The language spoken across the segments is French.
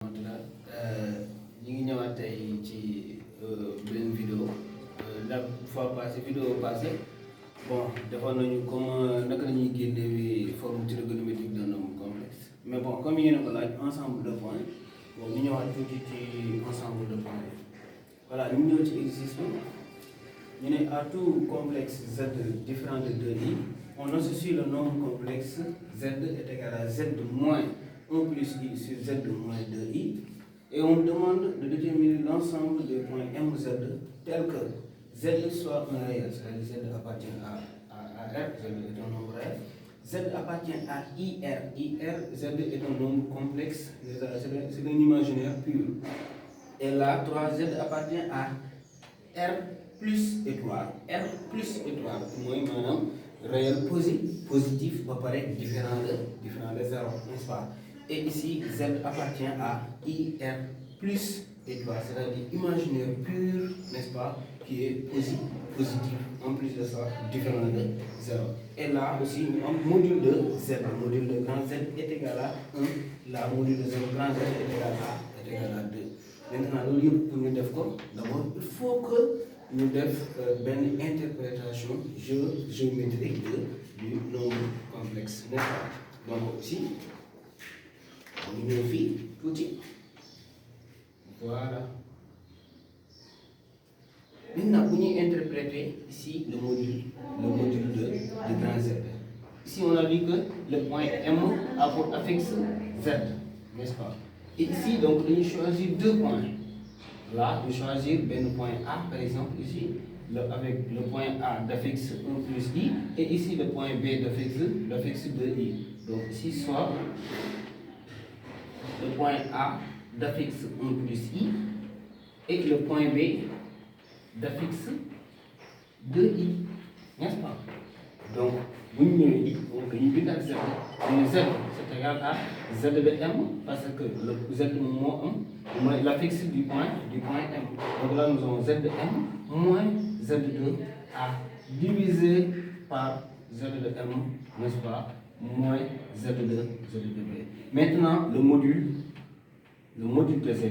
ñu ngi ñëwaat tey ci beneen vidéo la fois passée vidéo passée bon defoon nañu comme naka la ñuy génnewee forme trigonométrique d'un nombre complexe mais bon comme yéen a ko laaj ensemble de points bon ñu ñëwaat tuuti ci ensemble de points voilà ñu ñëw ci exercice bi ñu ne à tout complexe z différent de 2i on associe le nombre complexe z est égal à z moins 1 plus i sur z moins 2i et on demande de déterminer l'ensemble des points mz tels que z soit un réel, c'est-à-dire z appartient à R, z est un nombre réel, z appartient à IR, z est un nombre complexe, c'est un imaginaire pur. Et là, 3z appartient à R plus étoile, moi maintenant réel positif va paraître différent de 0, n'est-ce pas? Et ici, z appartient à IR plus étoile, c'est-à-dire imaginaire pur, n'est-ce pas, qui est positif, en plus de ça, différent de 0. Et là aussi, un module de z, module de grand z est égal à 1, là, module de 0 grand z est égal à 2. Maintenant, le lieu pour nous faire quoi? D'abord, il faut que nous fassions une interprétation géométrique du nombre complexe, n'est-ce pas? Donc, ici, on y fait tout petit. Voilà. Maintenant, vous interpréter ici le module de grand Z. Ici, on a dit que le point M a pour affixe Z, n'est-ce pas? Et ici, donc, on choisit deux points. Là, on choisit le point A, par exemple, ici, avec le point A d'affixe 1 plus I, et ici le point B d'affixe 2I. Donc, ici, soit le point A d'affixe 1 plus I et le point B d'affixe 2I, n'est-ce pas? Donc, vous avez Z, c'est égal à Z de M, parce que le Z moins 1, moins l'affixe du point M. Donc là, nous avons Z de M moins Z de A, divisé par Z de M, n'est-ce pas? Moins Z de B. Maintenant, le module de Z,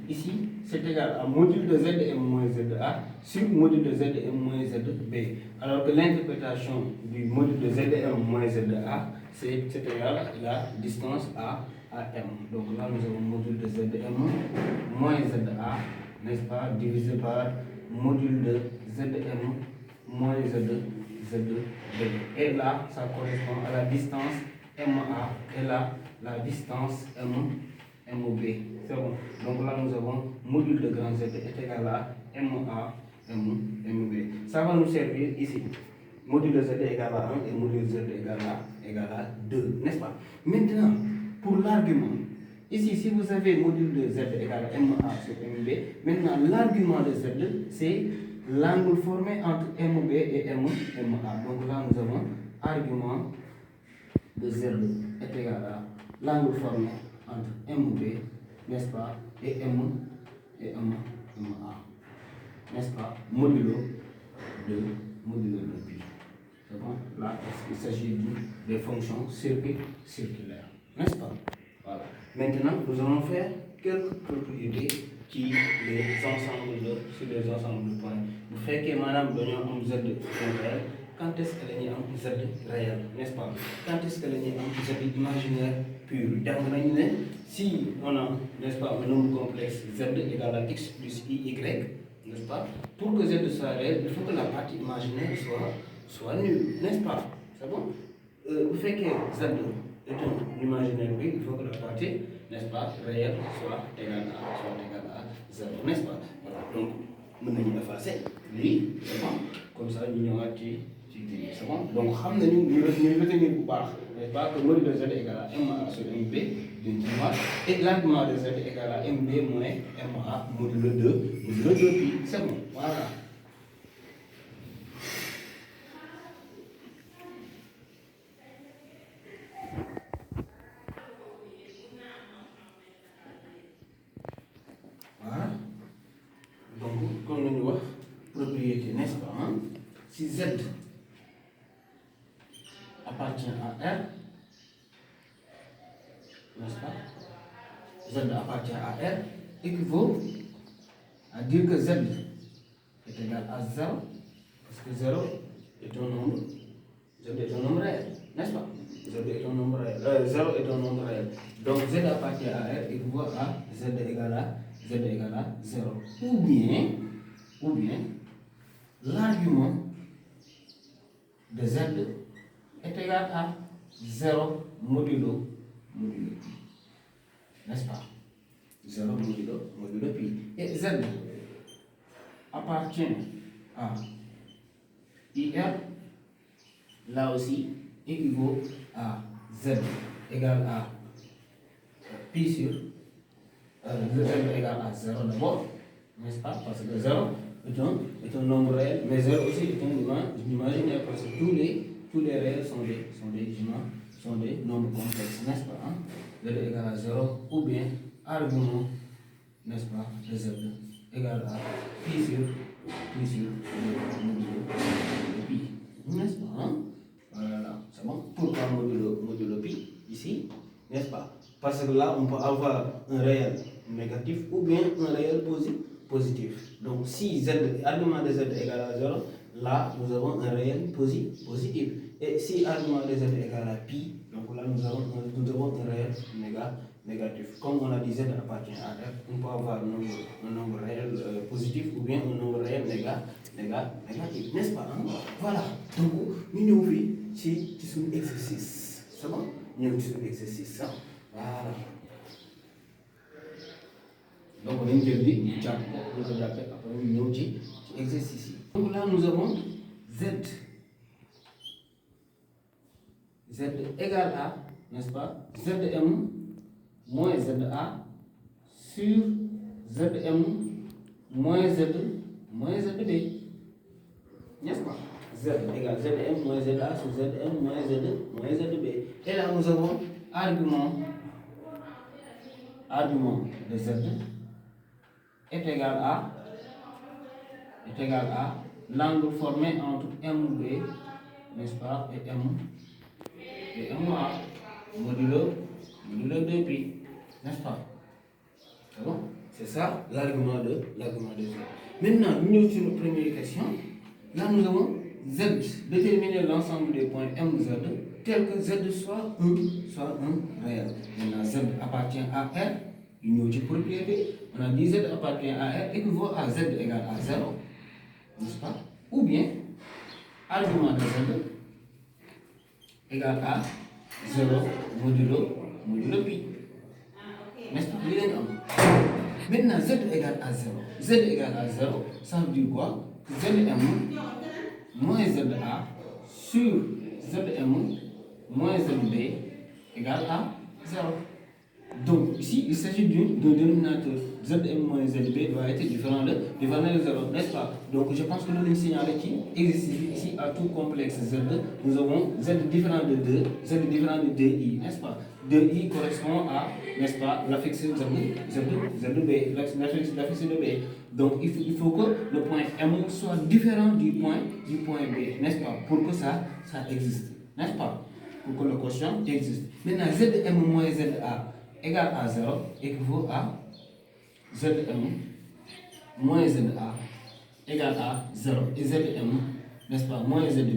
ici, c'est égal à module de ZM moins ZA sur module de ZM moins ZB. Alors que l'interprétation du module de ZM moins ZA, c'est égal à la distance A à M. Donc là, nous avons module de ZM moins ZA, n'est-ce pas, divisé par module de ZM moins ZB. Et là, ça correspond à la distance MA, et là, la distance MB. C'est bon. Donc là, nous avons module de grand Z est égal à MA, MB. Ça va nous servir ici. Module de Z est égal à 1 et module de Z est égal à 2, n'est-ce pas? Maintenant, pour l'argument, ici, si vous avez module de Z égal à MA sur MB, maintenant l'argument de Z, c'est l'angle formé entre MB et MA. Donc là, nous avons argument de Z est égal à l'angle formé entre MB, n'est-ce pas, et MA, n'est-ce pas, modulo de pi. C'est bon? Là, il s'agit des fonctions circulaires, n'est-ce pas? Voilà. Maintenant, nous allons faire quelques propriétés qui sur les ensembles de points. Vous faites que madame donne un Z réel. Quand est-ce que l'on a un Z réel, n'est-ce pas? Quand est-ce que l'on a un Z imaginaire pur? Si on a, n'est-ce pas, un nombre complexe Z égal à X plus Y, n'est-ce pas? Pour que Z soit réel, il faut que la partie imaginaire soit nulle, n'est-ce pas? C'est bon? Vous faites que Z est un imaginaire pur, il faut que la partie, n'est-ce pas, réelle soit égale à 0, n'est-ce pas? Voilà. Donc, nous allons effacer lui, c'est bon? Comme ça, nous allons c'est bon? Donc, nous retenir pour part, n'est-ce pas, que module de Z est égal à MA sur MB d'une et l'argument de Z est égal à MB moins MA modulo 2 pi, c'est bon? Voilà. Voilà. Donc, comme nous voyons, propriété, n'est-ce pas? Hein? Si Z appartient à R, n'est-ce pas? Z Z appartient à R équivaut à dire que Z est égal à 0, parce que 0 est un nombre, Z est un nombre réel, n'est-ce pas? Z est un nombre réel, 0 est un nombre réel. Donc Z appartient à R équivaut à Z égale à 0. Ou bien, l'argument de Z est égal à 0 modulo pi. N'est-ce pas? 0 modulo pi. Et Z appartient à IR, là aussi, équivaut à Z égale à pi sur Z égale à 0 d'abord, n'est-ce pas? Parce que 0 est un nombre réel, mais 0 aussi est un imaginaire, parce que tous les réels sont des nombres complexes, n'est-ce pas? Hein? Z égale à 0, ou bien argument, n'est-ce pas, de Z égale à pi sur pi, n'est-ce pas? Hein? Voilà, c'est bon? Pourquoi modulo pi ici, n'est-ce pas? Parce que là, on peut avoir un réel négatif ou bien un réel positif. Donc, si argument de Z égale à 0, là, nous avons un réel positif. Et si argument de Z égale à pi, donc là, nous avons un réel négatif. Comme on a dit, Z appartient à R, on peut avoir un nombre réel positif ou bien un nombre réel négatif. N'est-ce pas? Hein? Voilà. Donc, nous avons vu ci un exercice. C'est bon? Nous avons un exercice. Voilà. Donc, on a dit, après nous avons dit exercice. Donc là, nous avons Z égale à, n'est-ce pas, Zm moins Za sur Zm moins Zb. N'est-ce pas? Z égale Zm moins Za sur Zm moins Zb. Et là, nous avons argument de Z est égal à l'angle formé entre MB, n'est-ce pas, et MA, modulo 2pi, n'est-ce pas? C'est bon? C'est ça l'argument de Z. Maintenant, nous sommes sur la première question. Là, nous avons Z, déterminer l'ensemble des points MZ tel que Z soit un réel. Maintenant, Z appartient à R, une autre propriété. On a dit Z appartient à R équivaut à Z égale à 0, n'est-ce pas? Ou bien, argument de Z égale à 0 modulo pi. N'est-ce pas? Maintenant, Z égale à 0. Z égale à 0, ça veut dire quoi? Zm moins Za sur Zm moins Zb égale à 0. Donc, ici, il s'agit d'un dénominateur. Zm moins Zb doit être différent de 0, n'est-ce pas? Donc, je pense que le signal qui existe ici à tout complexe Z, nous avons Z différent de 2, Z différent de 2i, n'est-ce pas? 2i correspond à, n'est-ce pas, l'affixe Zb, l'affixe de B. Donc, il faut que le point M soit différent du point B, n'est-ce pas? Pour que ça existe, n'est-ce pas? Pour que le quotient existe. Maintenant, Zm moins Za égale à 0 équivaut à Zm moins Za égale à 0. Et Zm, n'est-ce pas, moins Zb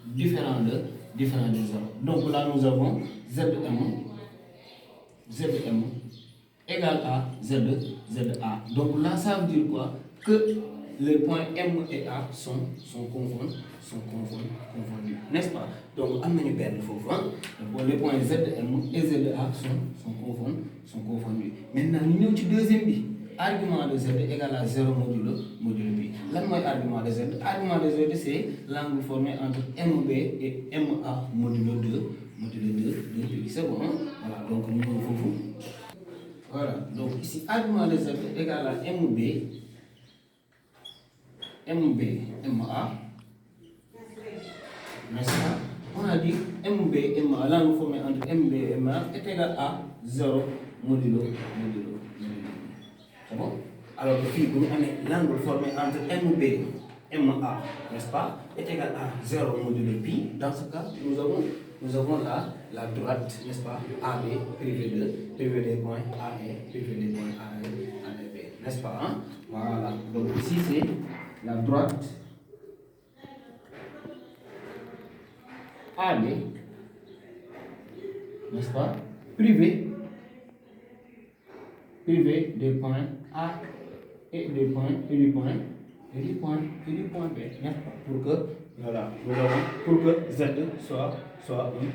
différent de 0. Donc là, nous avons Zm égale à Za. Donc là, ça veut dire quoi? Que les points M et A sont confondus, n'est-ce pas? Donc, les points Zm et Za sont confondus. Maintenant, nous avons le deuxième bit. Argument de Z égale à 0 modulo pi. Là, l'argument de Z. L'argument de Z, c'est l'angle formé entre MB et MA modulo 2 pi. C'est bon, hein? Voilà, donc nous avons. Voilà, donc ici, argument de Z égale à MB, MA, n'est-ce pas? On a dit MB, MA, l'angle formé entre MB et MA est égal à 0 modulo. C'est bon? Alors que ici, vous avez l'angle formé entre MB et MA, n'est-ce pas, est égal à 0 modulo pi. Dans ce cas, nous avons la droite, n'est-ce pas, AB, privé des points A et privé des points A et B, n'est-ce pas, hein? Voilà, donc ici c'est la droite AB, n'est-ce pas, privé des points A et du point B, n'est-ce pas, pour que, voilà, pour que Z soit un réel.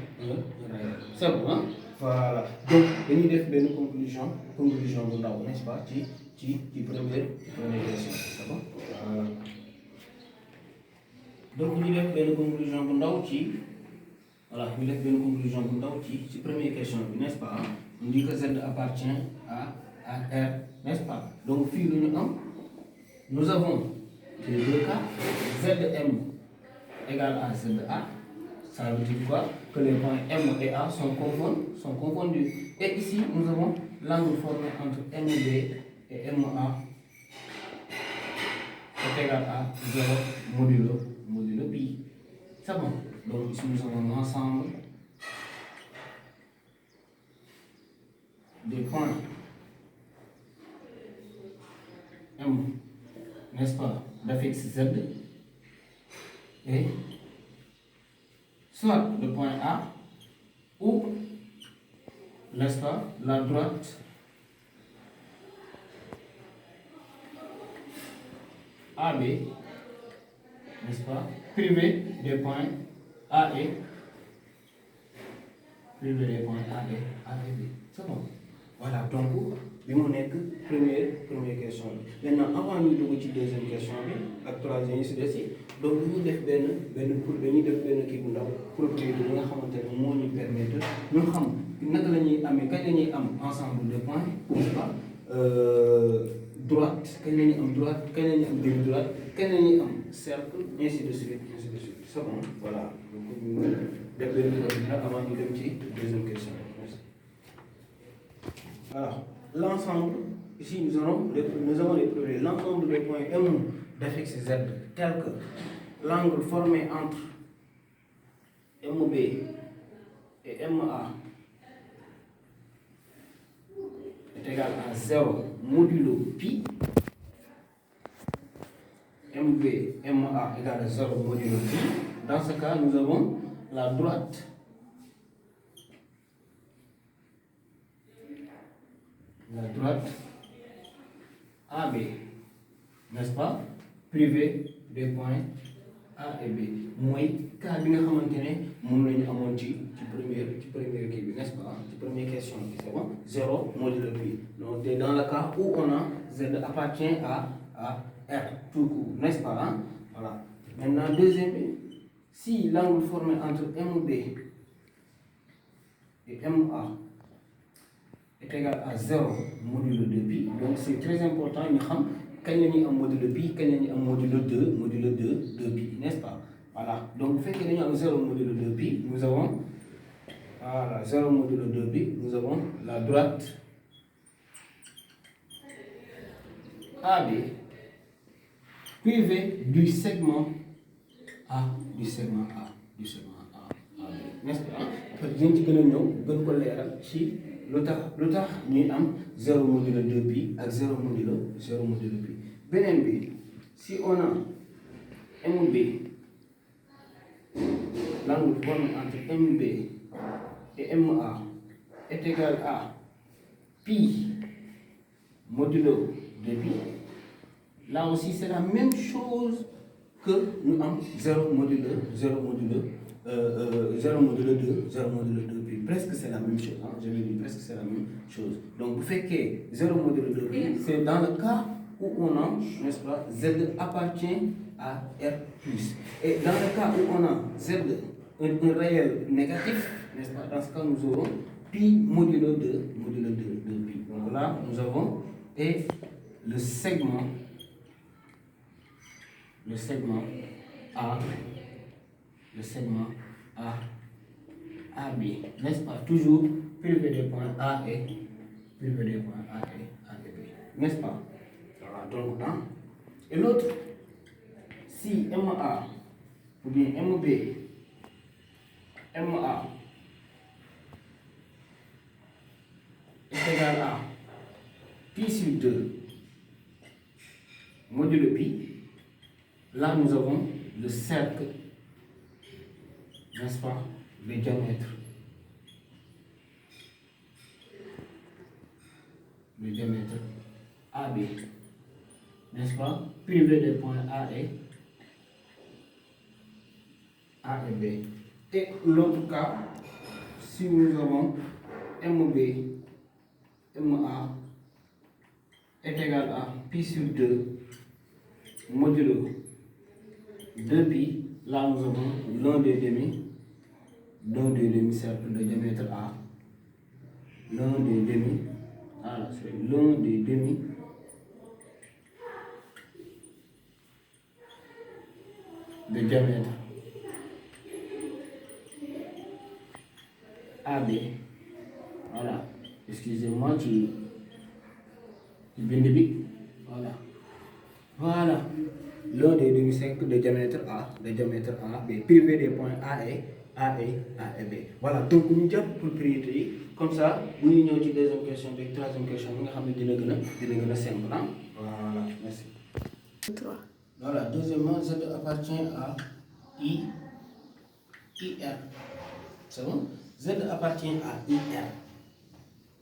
C'est bon, hein? Voilà. Donc, dañuy def benn conclusion bu ndaw, n'est-ce pas, ci première question, c'est bon? Voilà. Donc ñu def benn conclusion bu ndaw ci première question bi, n'est-ce pas? On dit que Z appartient à R, n'est-ce pas? Donc fii lu ñu am, nous avons les deux cas, Zm égale à Za. Ça veut dire quoi? Que les points M et A sont confondus. Et ici, nous avons l'angle formé entre MB et MA est égal à 0 modulo pi. C'est bon. Donc ici, nous avons l'ensemble des points M, n'est-ce pas, d'affixe Z, et soit le point A ou, n'est-ce pas, la droite AB, n'est-ce pas, privé des points A et B. C'est bon. Voilà, donc bi mu nekk première question bi. Maintenant avant ñu dugg ci deuxième question bi ak troisième yi si des yi, donc dañuy def benn kii bu ndaw propriété bi nga xamante ne moo ñu permettre ñu xam naka la ñuy amee, kañ la ñuy am ensemble de points, n'est-ce pas, droite, kañ la ñuy am droite, kañ la ñuy am demi-droite, kañ la ñuy am cercle, ainsi de suite. C'est bon, voilà. Donc ñu def benn propriété avant ñu dem ci deuxième question. Alors, l'ensemble, ici nous avons les propriétés, l'ensemble des points M d'affixe Z tel que l'angle formé entre MB et MA est égal à 0 modulo pi. MB, MA égale à 0 modulo pi. Dans ce cas, nous avons la droite AB, n'est-ce pas, privé des points A et B. Mooy cas bi nga xamante ne moom la ñu amoon ci première kii bi, n'est-ce pas, ci première question bi, c'est bon, 0 modulo pi. Donc dans le cas où on a Z appartient à R tout court, n'est-ce pas, hein? Voilà. Maintenant deuxième bi, si l'angle formé entre MB et MA est égal à 0 modulo 2pi. Donc c'est très important ñu xam kañ la ñuy am modulo pi, kañ la ñuy am modulo 2pi, n'est-ce pas? Voilà. Donc bu fekkee dañu am 0 modulo 2pi, nous avons, voilà, 0 modulo 2pi, nous avons la droite AB privée du segment A, AB, n'est-ce pas? Après dinañ ci gën a ñëw gën ko leeral ci lu tax ñuy am 0 modulo 2pi ak 0 modulo pi. Beneen bi, si on a MB, l'angle formé entre MB et MA est égal à pi modulo 2pi, là aussi c'est la même chose que nous avons 0 modulo 2pi. Presque c'est la même chose, hein? Je vais dire presque c'est la même chose. Donc vous faites que 0 modulo 2pi, c'est dans le cas où on a, n'est-ce pas, Z appartient à R+. Et dans le cas où on a Z, un réel négatif, n'est-ce pas, dans ce cas nous aurons pi modulo 2pi. Donc là nous avons et le segment AB, n'est-ce pas, toujours privé des points A et B, n'est-ce pas? Voilà, donc, hein? Et l'autre, si MA ou bien MB, MA 2 modulo pi. Là, nous avons le cercle, n'est-ce pas, le diamètre. Le diamètre AB, n'est-ce pas, privé des points A et B. Et l'autre cas, si nous avons MB, MA est égal à pi sur 2 modulo 2pi, là nous avons l'un des demi-cercles de diamètre A, l'un des demi, c'est l'un des demi de diamètre AB. Voilà, excusez-moi qui bénéfique. Voilà, l'un des demi-cercles de diamètre A, B, privé des points A et B. Voilà, donc nous avons propriété comme ça. Nous avons une deuxième question, une troisième question. Nous avons une simple. Voilà, merci. 3. Voilà, deuxièmement, Z appartient à IR. C'est bon? Z appartient à IR.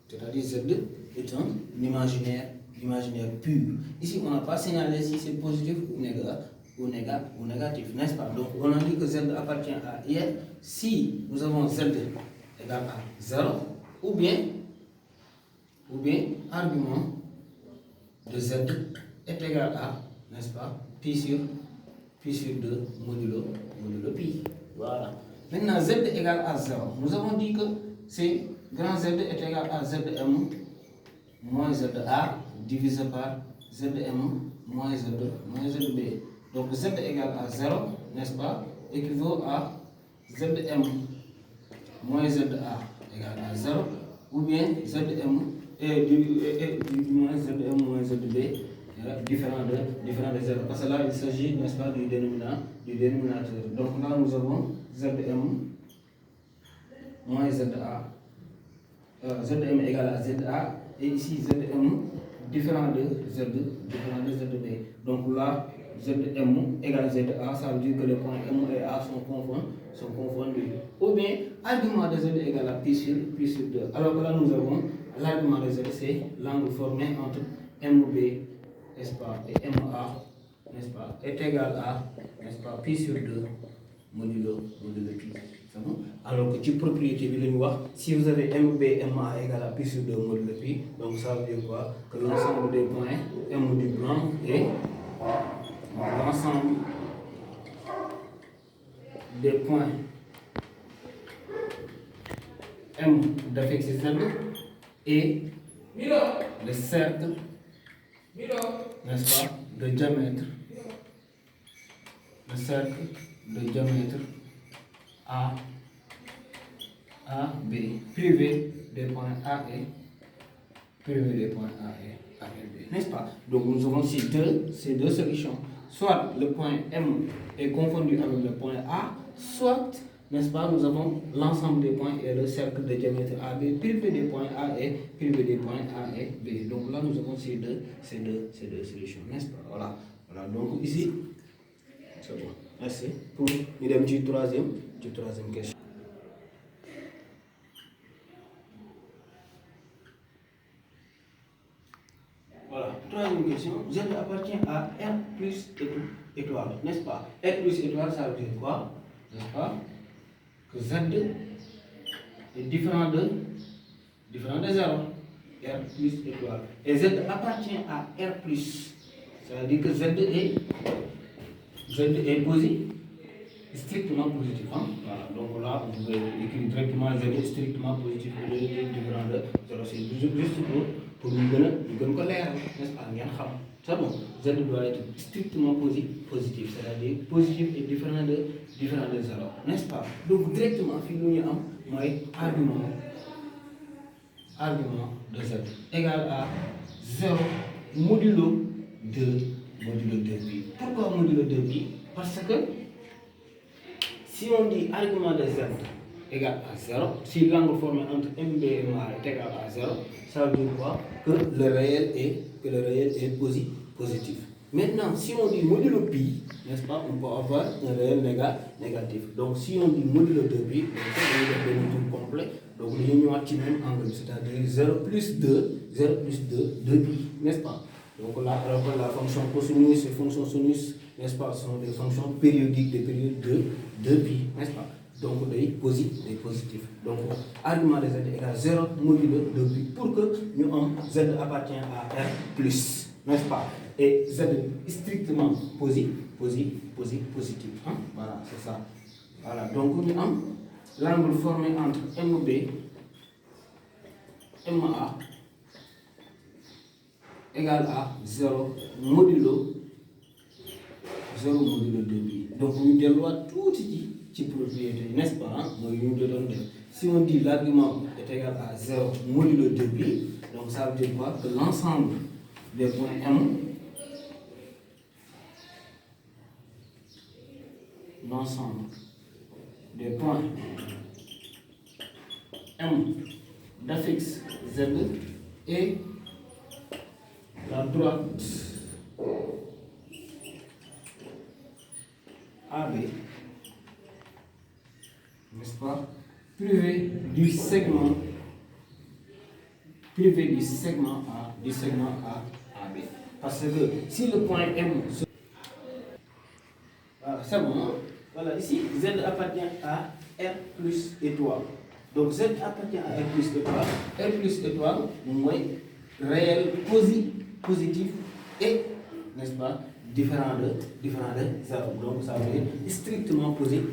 C'est-à-dire Z est un imaginaire pur. Ici, on n'a pas signalé si c'est positif ou négatif, n'est-ce pas? Donc, on a dit que Z appartient à IR si nous avons Z égale à 0 ou bien argument de Z est égal à, n'est-ce pas, pi sur 2 modulo pi. Voilà. Maintenant, Z égale à 0. Nous avons dit que c'est grand Z est égal à Zm moins Za divisé par Zm moins Zb. Donc Z égale à 0, n'est-ce pas, équivaut à Zm moins Za égale à 0, ou bien Zm moins Zm moins Zb différent de 0. Parce que là, il s'agit, n'est-ce pas, du dénominateur. Donc là, nous avons Zm moins Za. Zm égale à Za, et ici Zm différent de Zb. Donc là, Zm égale Za, ça veut dire que les points M et A sont confondus. Ou bien, argument de Z égale à pi sur 2. Alors que là, nous avons l'argument de Z, c'est l'angle formé entre MB, n'est-ce pas, et MA, n'est-ce pas, est égal à, n'est-ce pas, pi sur 2 modulo pi. Bon? Alors que tu propriété de si vous avez MB, MA égale à pi sur 2 modulo pi, donc ça veut dire quoi? Que l'ensemble des points M du blanc et l'ensemble des points M d'affixe Z et le cercle, n'est-ce pas, de diamètre, le cercle de diamètre A, B, privé des points A et B, n'est-ce pas? Donc nous avons ces deux solutions. Soit le point M est confondu avec le point A, soit, n'est-ce pas, nous avons l'ensemble des points et le cercle de diamètre AB, privé des points A et B. Donc là, nous avons ces deux solutions, n'est-ce pas? Voilà. Donc ici, c'est bon. Merci. Pour une troisième question. Voilà, troisième question. Z appartient à R plus étoile, n'est-ce pas? R plus étoile, ça veut dire quoi? N'est-ce pas? Que Z est différent de 0. R plus étoile. Et Z appartient à R plus. Ça veut dire que Z est positif, strictement positif. Hein? Voilà. Donc là, vous pouvez écrire directement Z est strictement positif et différent de 0. C'est juste pour nous donner colère, n'est-ce pas? C'est bon. Z doit être strictement positif, c'est-à-dire positif et différent de 0, n'est-ce pas? Donc directement, nous avons argument de Z égal à 0 modulo 2pi. Pourquoi modulo 2pi? Parce que si on dit argument de Z égale à 0, si l'angle formé entre MB et MA est égal à 0, ça veut dire quoi? Que le réel est positif. Maintenant, si on dit modulo pi, n'est-ce pas, on peut avoir un réel négatif. Donc, si on dit modulo de pi, on va le tour complet. Donc, nous avons le même angle, c'est-à-dire 0 plus 2 pi, n'est-ce pas? Donc, là, la fonction cosinus et fonction sinus, n'est-ce pas, sont des fonctions périodiques des périodes de pi, n'est-ce pas? Donc, des positifs. Donc, argument de z égale 0 modulo de pi pour que nous ayons z appartient à R plus, n'est-ce pas? Et z est strictement positif. Hein? Voilà, c'est ça. Voilà, donc nous avons l'angle formé entre MB et MA égale à 0 modulo 2pi. Donc nous devons tout ci propriété, n'est-ce pas? Hein? Si on dit l'argument est égal à 0 modulo 2pi, donc ça veut dire quoi? Que l'ensemble des points M, l'ensemble des points M d'affixe Z et la droite AB, n'est-ce pas, privé du segment A, AB. Parce que si le point M, voilà, c'est bon, hein? Voilà, ici Z appartient à R plus étoile. Donc Z appartient à R plus étoile. R plus étoile, moins réel positif et, n'est-ce pas, différent de 0. Donc ça veut dire strictement positif.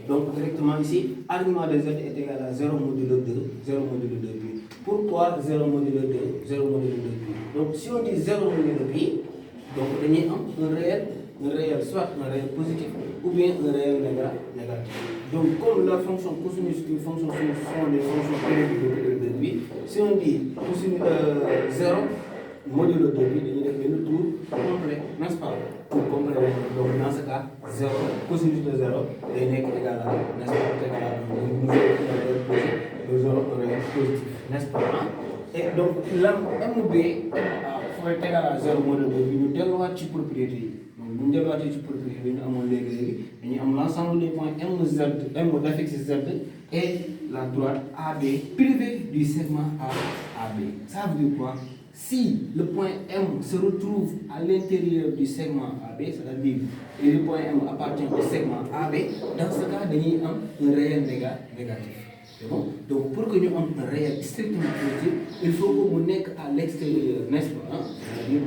Donc directement ici, argument de z est égal à 0 modulo 2 pi. Pourquoi 0 modulo 2 pi? Donc si on dit 0 modulo pi, donc on a un réel, soit un réel positif ou bien un réel négatif. Donc comme la fonction cosinus et la fonction sinus sont des fonctions périodiques de pi, si on dit cosinus 0 modulo 2 pi, dañuy def benn tour complet, n'est-ce pas? Tour complet. Donc dans ce cas, 0 cosinus de 0 est égal à, n'est-ce pas, égal à 1. Nous avons un réel positif, n'est-ce pas? Et donc MB est égal à 0 modulo 2 pi, ñu delluwaat ci propriété yi. Donc bu ñu delluwaatee ci propriété yi ñu amoon léegi dañuy am l'ensemble des points M d'affixe Z et la droite AB privée du segment AB. Ça veut dire quoi? Si le point M se retrouve à l'intérieur du segment AB, c'est-à-dire que le point M appartient au segment AB, dans ce cas, nous avons un réel négatif. C'est bon? Donc, pour que nous ayons un réel strictement positif, il faut que nous soyons à l'extérieur, n'est-ce pas? Hein? C'est-à-dire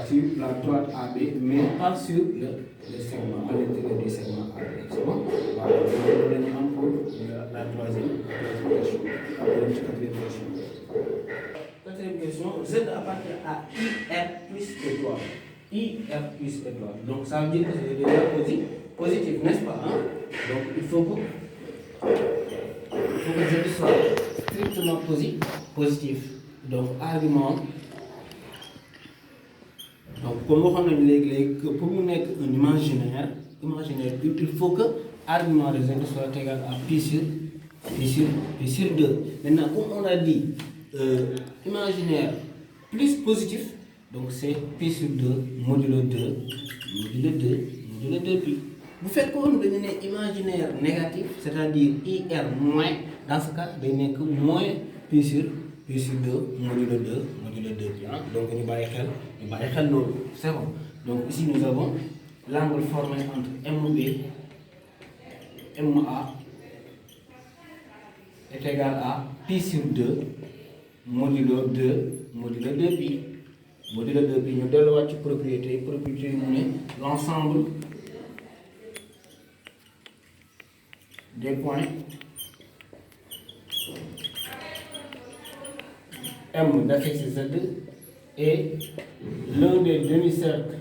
sur la droite AB, mais pas sur le segment, à l'intérieur du segment AB. C'est bon? Voilà. Donc, nous avons pour la troisième question. Quatrième question, Z appartient à IR plus étoile. IR plus étoile. Donc ça veut dire que c'est déjà positif, n'est-ce pas? Hein? Donc il faut que Z soit strictement positif. Donc argument. Donc comme on a dit que pour nous être un imaginaire, il faut que argument de Z soit égal à pi sur 2. Maintenant, comme on a dit, imaginaire plus positif, donc c'est pi sur 2 modulo 2 pi. Vous faites comme vous avez imaginaire négatif, c'est-à-dire IR moins, dans ce cas, vous avez que moins pi sur 2 modulo 2 pi. Hein? Donc nous allons c'est bon. Donc ici nous avons l'angle formé entre MB et MA est égal à pi sur 2 modulo 2 pi. Modulo 2 pi, nous devons avoir propriété l'ensemble des points M d'affixe Z et l'un des demi-cercles,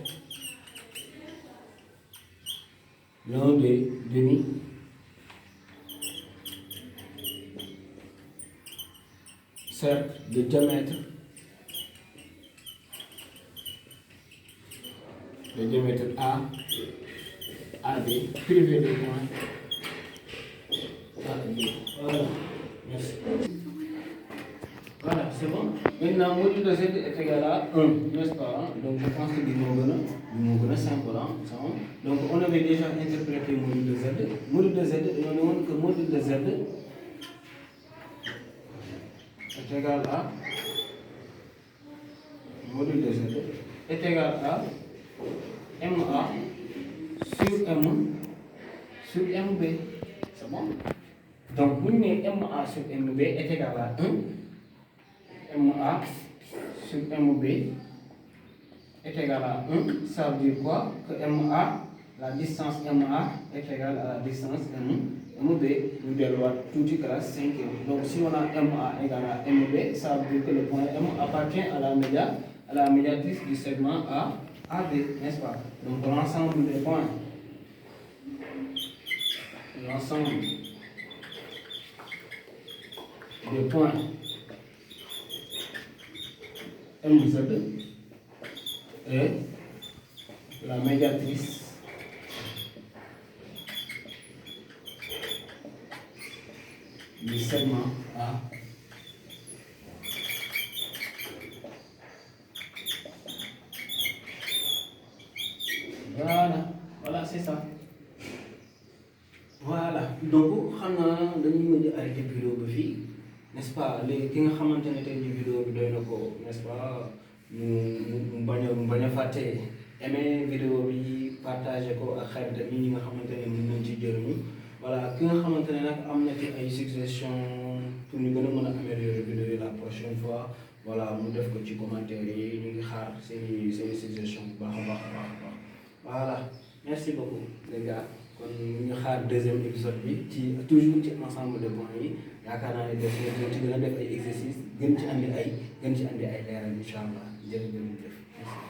cercle de diamètre A, AB, privé de point Maintenant, module de z est égal à 1, n'est-ce pas? Donc je pense que c'est simple. Donc on avait déjà interprété le module de z. Module de z, on demande que module de z est égal à module de z est égal à MA sur MB. C'est bon? Donc, vous avez MA sur MB est égal à 1. MA sur MB est égal à 1. Ça veut dire quoi? Que MA, la distance MA est égale à la distance MB. Nous devons tout de classe 5. Donc, si on a MA égale à MB, ça veut dire que le point M appartient à la médiatrice du segment AB, n'est-ce pas? Donc, l'ensemble des points, MZ est la médiatrice du segment A. Voilà, c'est ça. Voilà, donc xamna dañuy mën a arrêter vidéo bi fii, n'est-ce pas? Léegi ki nga xamante ne tey vidéo bi doy na ko, n'est-ce pas? mu bañ a fàtte aimer vidéo bi, partager ko ak xarit ñi nga xamante ne mën nañ ci jëriñu. Voilà, ki nga xamante ne nag am na ci ay suggestions pour ñu gën a mën a améliorer vidéo yi la prochaine fois, voilà, mu def ko ci commentaire yi, ñu ngi xaar seeni suggestions bu baax a baax. Voilà, merci beaucoup les gars. Kon ñu xaar deuxième épisode bi ci toujours ci ensemble de points yi yaakaar naa ne def ci gën a def ay exercices gën ci andi ay leeral incha allah jërëjëf.